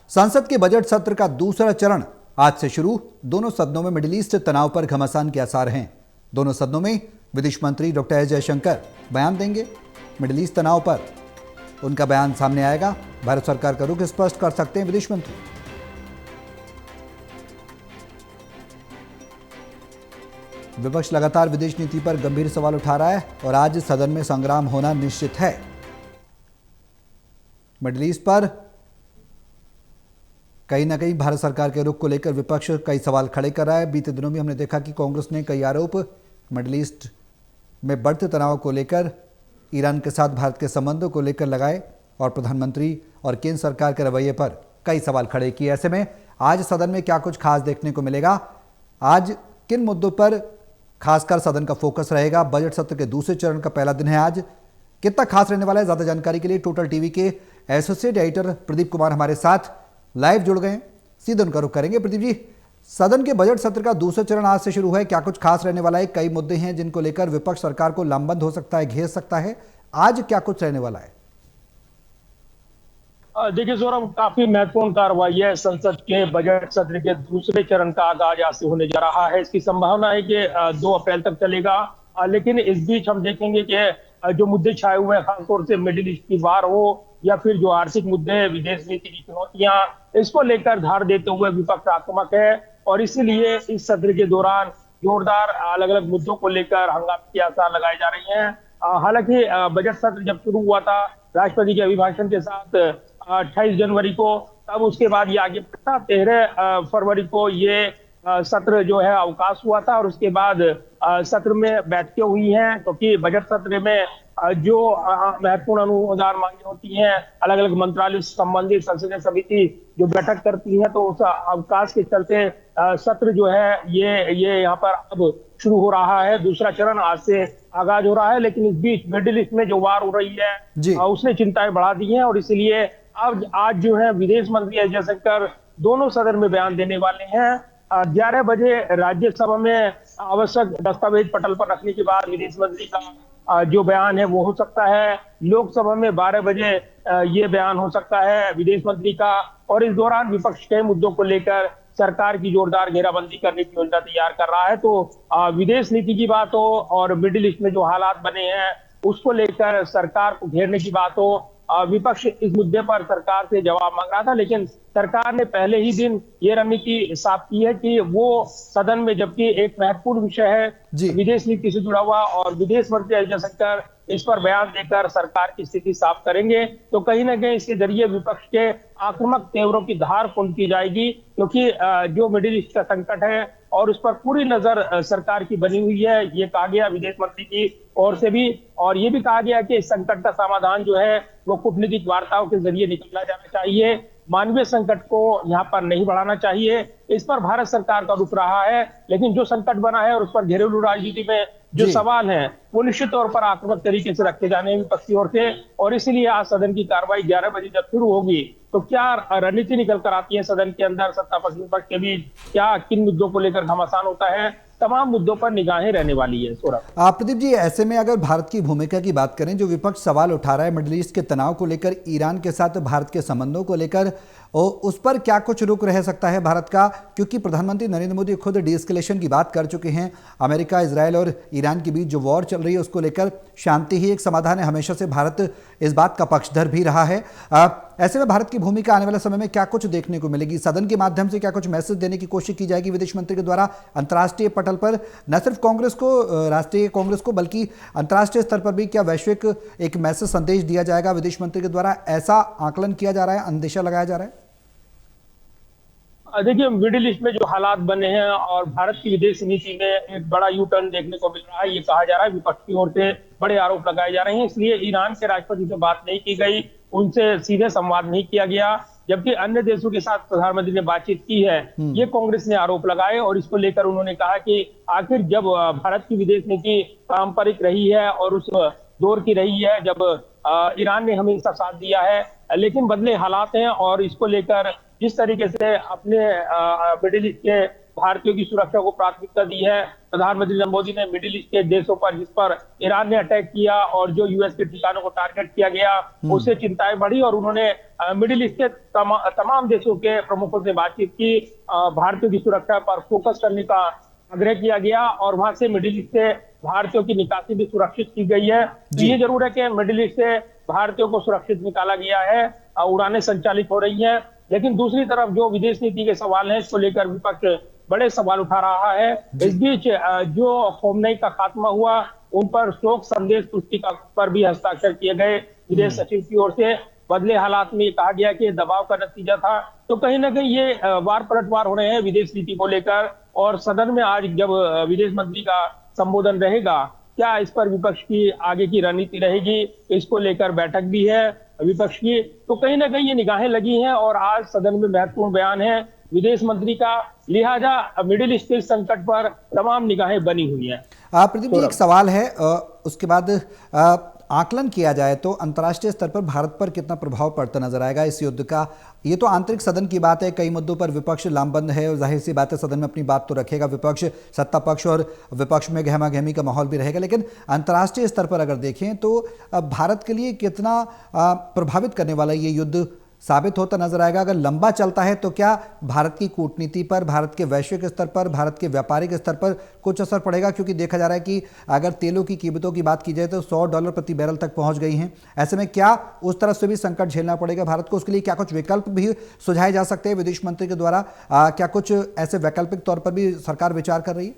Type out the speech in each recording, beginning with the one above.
संसद के बजट सत्र का दूसरा चरण आज से शुरू। दोनों सदनों में मिडिल ईस्ट तनाव पर घमासान के आसार हैं। दोनों सदनों में विदेश मंत्री डॉक्टर एस जयशंकर बयान देंगे। मिडिल ईस्ट तनाव पर उनका बयान सामने आएगा। भारत सरकार का रुख स्पष्ट कर सकते हैं विदेश मंत्री। विपक्ष लगातार विदेश नीति पर गंभीर सवाल उठा रहा है और आज सदन में संग्राम होना निश्चित है। मिडिल ईस्ट पर कहीं ना कहीं भारत सरकार के रुख को लेकर विपक्ष कई सवाल खड़े कर रहा है। बीते दिनों में हमने देखा कि कांग्रेस ने कई आरोप मिडिल ईस्ट में बढ़ते तनाव को लेकर, ईरान के साथ भारत के संबंधों को लेकर लगाए और प्रधानमंत्री और केंद्र सरकार के रवैये पर कई सवाल खड़े किए। ऐसे में आज सदन में क्या कुछ खास देखने को मिलेगा, आज किन मुद्दों पर खासकर सदन का फोकस रहेगा। बजट सत्र के दूसरे चरण का पहला दिन है आज, कितना खास रहने वाला है, ज्यादा जानकारी के लिए टोटल टीवी के एसोसिएट एडिटर प्रदीप कुमार हमारे साथ लाइव जुड़ गए हैं। सीधे उनका रुख करेंगे। प्रदीप जी, सदन के बजट सत्र का दूसरा चरण आज से शुरू है, क्या कुछ खास रहने वाला है? कई मुद्दे हैं जिनको लेकर विपक्ष सरकार को लामबंद हो सकता है, घेर सकता है। आज क्या कुछ रहने वाला है? देखिए सौरभ, काफी महत्वपूर्ण कार्रवाई है। संसद के बजट सत्र के दूसरे चरण का आगाज आज से होने जा रहा है। इसकी संभावना है कि 2 अप्रैल तक चलेगा। लेकिन इस बीच हम देखेंगे कि जो मुद्दे छाए हुए हैं, खासतौर से मिडिल ईस्ट की वार हो या फिर जो आर्थिक मुद्दे, विदेश नीति की चुनौतियां, इसको लेकर धार देते हुए विपक्ष आक्रामक है और इसीलिए इस सत्र के दौरान जोरदार अलग अलग मुद्दों को लेकर हंगामे के आसार लगाए जा रहे हैं। हालांकि बजट सत्र जब शुरू हुआ था राष्ट्रपति के अभिभाषण के साथ 28 जनवरी को, तब उसके बाद ये आगे बढ़ा। 13 फरवरी को ये सत्र जो है अवकाश हुआ था और उसके बाद सत्र में बैठकें हुई हैं, क्योंकि बजट सत्र में जो महत्वपूर्ण अनुदान मांगे होती हैं, अलग अलग मंत्रालय से संबंधित संसदीय समिति जो बैठक करती है, तो उस अवकाश के चलते सत्र जो है ये यहाँ पर अब शुरू हो रहा है। दूसरा चरण आज से आगाज हो रहा है। लेकिन इस बीच मिडिल ईस्ट में जो वार हो रही है उसने चिंताएं बढ़ा दी हैं और इसलिए अब आज जो है विदेश मंत्री एस जयशंकर दोनों सदन में बयान देने वाले हैं। 11 बजे राज्यसभा में आवश्यक दस्तावेज पटल पर रखने के बाद विदेश मंत्री का जो बयान है वो हो सकता है। लोकसभा में 12 बजे ये बयान हो सकता है विदेश मंत्री का। और इस दौरान विपक्ष के मुद्दों को लेकर सरकार की जोरदार घेराबंदी करने की योजना तैयार कर रहा है। तो विदेश नीति की बात हो और मिडिल ईस्ट में जो हालात बने हैं उसको लेकर सरकार को घेरने की बात हो, विपक्ष इस मुद्दे पर सरकार से जवाब मांग रहा था। लेकिन सरकार ने पहले ही दिन ये रणनीति साफ की है कि वो सदन में, जबकि एक महत्वपूर्ण विषय है विदेश नीति से जुड़ा हुआ और विदेश मंत्री एस जयशंकर इस पर बयान देकर सरकार की स्थिति साफ करेंगे, तो कहीं ना कहीं इसके जरिए विपक्ष के आक्रामक तेवरों की धार खोल की जाएगी। क्योंकि जो मिडिल ईस्ट का संकट है और उस पर पूरी नजर सरकार की बनी हुई है, ये कहा गया विदेश मंत्री की ओर से भी। और ये भी कहा गया कि इस संकट का समाधान जो है वो कूटनीतिक वार्ताओं के जरिए निकाला जाना चाहिए, मानवीय संकट को यहाँ पर नहीं बढ़ाना चाहिए। इस पर भारत सरकार का रुख रहा है। लेकिन जो संकट बना है और उस पर घरेलू राजनीति में जो सवाल है वो निश्चित तौर पर आक्रामक तरीके से रखे जाने हैं विपक्ष की ओर से। और इसीलिए आज सदन की कार्रवाई 11 बजे जब शुरू होगी तो क्या रणनीति निकल कर आती है सदन के अंदर, सत्ता पक्ष विपक्ष के बीच क्या किन मुद्दों को लेकर घमासान होता है, तमाम मुद्दों पर निगाहें रहने वाली है। प्रदीप जी, ऐसे में अगर भारत की भूमिका की बात करें, जो विपक्ष सवाल उठा रहा है मिडिल ईस्ट के तनाव को लेकर, ईरान के साथ भारत के संबंधों को लेकर, और उस पर क्या कुछ रुख रह सकता है भारत का? क्योंकि प्रधानमंत्री नरेंद्र मोदी खुद डीएस्केलेशन की बात कर चुके हैं। अमेरिका, इजरायल और ईरान के बीच जो वॉर चल रही है उसको लेकर शांति ही एक समाधान है। हमेशा से भारत इस बात का पक्षधर भी रहा है। ऐसे में भारत की भूमिका आने वाले समय में क्या कुछ देखने को मिलेगी? सदन के माध्यम से क्या कुछ मैसेज देने की कोशिश की जाएगी विदेश मंत्री के द्वारा अंतर्राष्ट्रीय पटल पर, न सिर्फ कांग्रेस को, राष्ट्रीय कांग्रेस को, बल्कि अंतर्राष्ट्रीय स्तर पर भी क्या वैश्विक एक मैसेज, संदेश दिया जाएगा विदेश मंत्री के द्वारा? ऐसा आकलन किया जा रहा है, अंदेशा लगाया जा रहा है। देखिए, मिडिल ईस्ट में जो हालात बने हैं और भारत की विदेश नीति में एक बड़ा यू टर्न देखने को मिल रहा है। ये कहा जा रहा है विपक्ष की ओर से बड़े आरोप लगाए जा रहे हैं, इसलिए ईरान के राष्ट्रपति से बात नहीं की गई, उनसे सीधे संवाद नहीं किया गया, जबकि अन्य देशों के साथ प्रधानमंत्री ने बातचीत की है। ये कांग्रेस ने आरोप लगाए और इसको लेकर उन्होंने कहा कि आखिर जब भारत की विदेश नीति पारंपरिक रही है और उस दौर की रही है जब ईरान ने हमेशा साथ दिया है, लेकिन बदले हालात हैं और इसको लेकर जिस तरीके से अपने मिडिल ईस्ट के भारतीयों की सुरक्षा को प्राथमिकता दी है। प्रधानमंत्री नरेंद्र मोदी ने मिडिल ईस्ट के देशों पर जिस पर ईरान ने अटैक किया और जो यूएस के ठिकानों को टारगेट किया गया, उससे चिंताएं बढ़ी और उन्होंने मिडिल ईस्ट के तमाम देशों के प्रमुखों से बातचीत की। भारतीयों की सुरक्षा पर फोकस करने का आग्रह किया गया और वहां से मिडिल ईस्ट से भारतीयों की निकासी भी सुरक्षित की गई है। तो जी। ये जरूर है कि मिडिल ईस्ट से भारतीयों को सुरक्षित निकाला गया है, उड़ानें संचालित हो रही हैं। लेकिन दूसरी तरफ जो विदेश नीति के सवाल हैं, इसको लेकर विपक्ष बड़े सवाल उठा रहा है। जी। इस बीच जो खोमनई का खात्मा हुआ, उन पर शोक संदेश पुस्तिका पर भी हस्ताक्षर किए गए विदेश सचिव की ओर से। बदले हालात में ये कहा गया कि दबाव का नतीजा था। तो कहीं ना कहीं ये वार पलटवार हो रहे हैं विदेश नीति को लेकर। और सदन में आज जब विदेश मंत्री का संबोधन रहेगा, क्या इस पर विपक्ष की आगे की रणनीति रहेगी, इसको लेकर बैठक भी है विपक्ष की। तो कहीं ना कहीं ये निगाहें लगी हैं और आज सदन में महत्वपूर्ण बयान है विदेश मंत्री का। लिहाजा मिडिल ईस्ट के संकट पर तमाम निगाहें बनी हुई हैं। प्रदीप जी, एक सवाल है, उसके बाद आकलन किया जाए तो अंतर्राष्ट्रीय स्तर पर भारत पर कितना प्रभाव पड़ता नजर आएगा इस युद्ध का? ये तो आंतरिक सदन की बात है, कई मुद्दों पर विपक्ष लामबंद है और जाहिर सी बात है सदन में अपनी बात तो रखेगा विपक्ष। सत्ता पक्ष और विपक्ष में गहमा गहमी का माहौल भी रहेगा, लेकिन अंतर्राष्ट्रीय स्तर पर अगर देखें तो भारत के लिए कितना प्रभावित करने वाला ये युद्ध साबित होता नजर आएगा? अगर लंबा चलता है तो क्या भारत की कूटनीति पर, भारत के वैश्विक स्तर पर, भारत के व्यापारिक स्तर पर कुछ असर पड़ेगा? क्योंकि देखा जा रहा है कि अगर तेलों की कीमतों की बात की जाए तो $100 प्रति बैरल तक पहुंच गई हैं। ऐसे में क्या उस तरफ से भी संकट झेलना पड़ेगा भारत को? उसके लिए क्या कुछ विकल्प भी सुझाए जा सकते हैं विदेश मंत्री के द्वारा? क्या कुछ ऐसे वैकल्पिक तौर पर भी सरकार विचार कर रही है?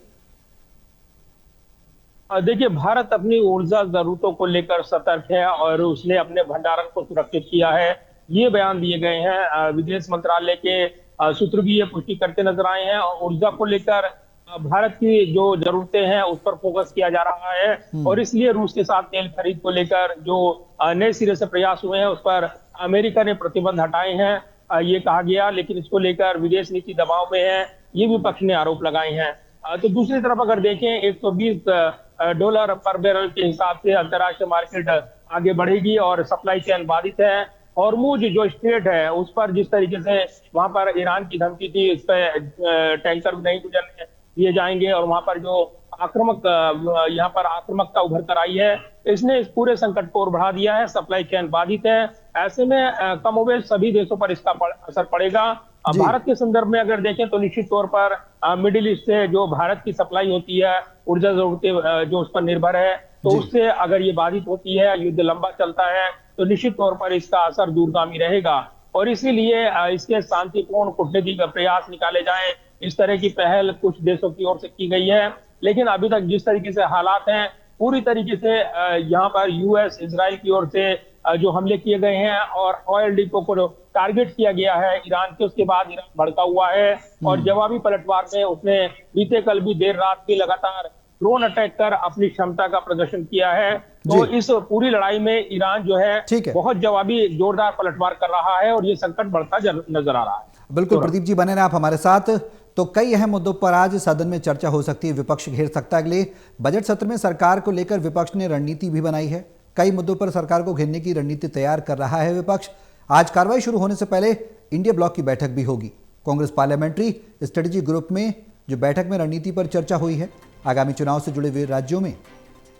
देखिए, भारत अपनी ऊर्जा जरूरतों को लेकर सतर्क है और उसने अपने भंडारण को सुरक्षित किया है। ये बयान दिए गए हैं, विदेश मंत्रालय के सूत्र भी ये पुष्टि करते नजर आए हैं। और ऊर्जा को लेकर भारत की जो जरूरतें हैं उस पर फोकस किया जा रहा है और इसलिए रूस के साथ तेल खरीद को लेकर जो नए सिरे से प्रयास हुए हैं उस पर अमेरिका ने प्रतिबंध हटाए हैं, ये कहा गया। लेकिन इसको लेकर विदेश नीति दबाव में है, ये विपक्ष ने आरोप लगाए हैं। तो दूसरी तरफ अगर देखें, $120 पर बैरल के हिसाब से अंतर्राष्ट्रीय मार्केट आगे बढ़ेगी और सप्लाई चेन बाधित है। हॉर्मुज जो स्ट्रेट है उस पर जिस तरीके से वहां पर ईरान की धमकी थी, इस पर टैंकर नहीं गुजरने दिए जाएंगे और वहां पर जो यहाँ पर आक्रामकता उभर कर आई है, इसने इस पूरे संकट को और बढ़ा दिया है। सप्लाई चेन बाधित है। ऐसे में कमोबेश सभी देशों पर इसका असर पड़ेगा। भारत के संदर्भ में अगर देखें तो निश्चित तौर पर मिडिल ईस्ट से जो भारत की सप्लाई होती है, ऊर्जा जरूरतें जो उस पर निर्भर है, तो उससे अगर ये बाधित होती है, युद्ध लंबा चलता है, तो निश्चित तौर पर इसका असर दूरगामी रहेगा। और इसीलिए इसके शांतिपूर्ण कूटनीतिक प्रयास निकाले जाएं, इस तरह की पहल कुछ देशों की ओर से की गई है। लेकिन अभी तक जिस तरीके से हालात हैं, पूरी तरीके से यहाँ पर यूएस, इजराइल की ओर से जो हमले किए गए हैं और ऑयल डिपो को टारगेट किया गया है ईरान के, उसके बाद ईरान भड़का हुआ है और जवाबी पलटवार में उसने बीते कल भी देर रात भी लगातार ड्रोन अटैक कर अपनी क्षमता का प्रदर्शन किया है। तो इस पूरी लड़ाई में ईरान जो है बहुत जवाबी जोरदार पलटवार कर रहा है और ये संकट बढ़ता नजर आ रहा है। बिल्कुल प्रदीप जी, बने रहे आप हमारे साथ। तो कई अहम मुद्दों पर आज सदन में चर्चा हो सकती है, विपक्ष घेर सकता है। अगले बजट सत्र में सरकार को लेकर विपक्ष ने रणनीति भी बनाई है। कई मुद्दों पर सरकार को घेरने की रणनीति तैयार कर रहा है विपक्ष। आज कार्रवाई शुरू होने से पहले इंडिया ब्लॉक की बैठक भी होगी। कांग्रेस पार्लियामेंट्री स्ट्रेटेजी ग्रुप में जो बैठक में रणनीति पर चर्चा हुई है, आगामी चुनाव से जुड़े हुए राज्यों में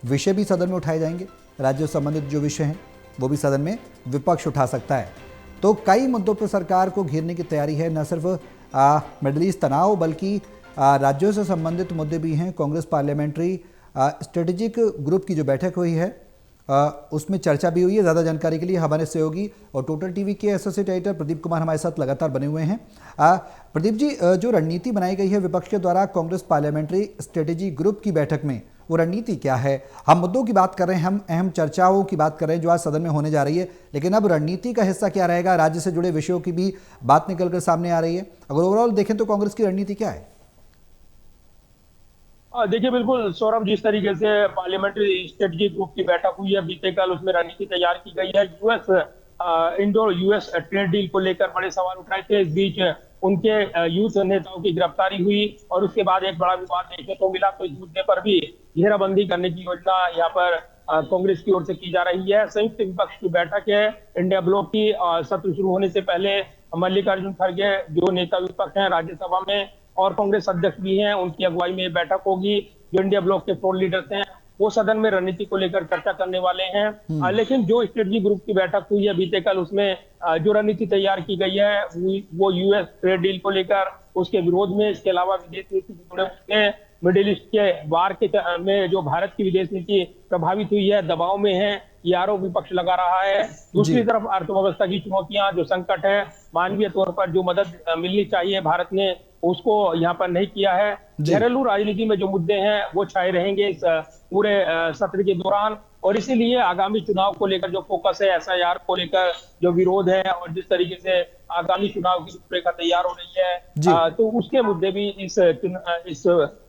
विषय भी सदन में उठाए जाएंगे। राज्यों से संबंधित जो विषय हैं वो भी सदन में विपक्ष उठा सकता है। तो कई मुद्दों पर सरकार को घेरने की तैयारी है। न सिर्फ मिडल ईस्ट तनाव, बल्कि राज्यों से संबंधित मुद्दे भी हैं। कांग्रेस पार्लियामेंट्री स्ट्रेटेजिक ग्रुप की जो बैठक हुई है उसमें चर्चा भी हुई है। ज़्यादा जानकारी के लिए हमारे सहयोगी और टोटल टीवी के एसोसिएट एडिटर प्रदीप कुमार हमारे साथ लगातार बने हुए हैं। प्रदीप जी, जो रणनीति बनाई गई है विपक्ष के द्वारा कांग्रेस पार्लियामेंट्री स्ट्रेटेजी ग्रुप की बैठक में, वो रणनीति क्या है? हम मुद्दों की बात कर रहे हैं, हम अहम चर्चाओं की बात कर रहे हैं जो आज सदन में होने जा रही है, लेकिन अब रणनीति का हिस्सा क्या रहेगा? राज्य से जुड़े विषयों की भी बात निकलकर सामने आ रही है। अगर ओवरऑल देखें तो कांग्रेस की रणनीति क्या है? देखिए, बिल्कुल सौरभ, जिस तरीके से पार्लियामेंट्री स्ट्रेटेजी ग्रुप की बैठक हुई है बीते कल, उसमें रणनीति तैयार की गई है। इंडो यूएस ट्रेड डील को लेकर बड़े सवाल उठाए थे। इस बीच उनके यूथ नेताओं की गिरफ्तारी हुई और उसके बाद एक बड़ा विवाद देखने को मिला। तो इस मुद्दे पर भी घेराबंदी करने की योजना यहाँ पर कांग्रेस की ओर से की जा रही है। संयुक्त विपक्ष की बैठक है इंडिया ब्लॉक की। सत्र शुरू होने से पहले मल्लिकार्जुन खड़गे जो नेता विपक्ष हैं राज्यसभा में और कांग्रेस अध्यक्ष भी हैं, उनकी अगुवाई में बैठक होगी। जो इंडिया ब्लॉक के फ्लोर लीडर्स हैं वो सदन में रणनीति को लेकर चर्चा करने वाले हैं। लेकिन जो स्ट्रेटजी ग्रुप की बैठक हुई है बीते कल, उसमें जो रणनीति तैयार की गई है वो यूएस ट्रेड डील को लेकर, उसके विरोध में, इसके अलावा विदेश नीति से जुड़े हुए मिडिल ईस्ट के वार के में जो भारत की विदेश नीति प्रभावित हुई है, दबाव में है, ये आरोप विपक्ष लगा रहा है। दूसरी तरफ अर्थव्यवस्था की चुनौतियां, जो संकट है, मानवीय तौर पर जो मदद मिलनी चाहिए भारत ने उसको यहाँ पर नहीं किया है। घरेलू राजनीति में जो मुद्दे हैं वो छाए रहेंगे इस पूरे सत्र के दौरान, और इसीलिए आगामी चुनाव को लेकर जो फोकस है, एसआईआर को लेकर जो विरोध है, और जिस तरीके से आगामी चुनाव की रूपरेखा तैयार हो रही है, तो उसके मुद्दे भी इस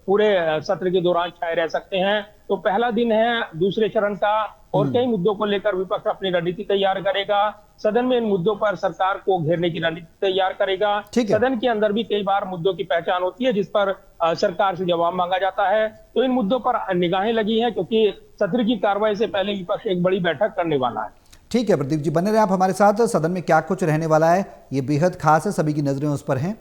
पूरे सत्र के दौरान छाए रह सकते हैं। तो पहला दिन है दूसरे चरण का, और कई मुद्दों को लेकर विपक्ष अपनी रणनीति तैयार करेगा। सदन में इन मुद्दों पर सरकार को घेरने की रणनीति तैयार करेगा। सदन के अंदर भी कई बार मुद्दों की पहचान होती है जिस पर सरकार से जवाब मांगा जाता है। तो इन मुद्दों पर निगाहें लगी हैं, क्योंकि सत्र की कार्रवाई से पहले विपक्ष एक बड़ी बैठक करने वाला है। ठीक है प्रदीप जी, बने रहे आप हमारे साथ। सदन में क्या कुछ रहने वाला है ये बेहद खास है, सभी की नजरें उस पर हैं।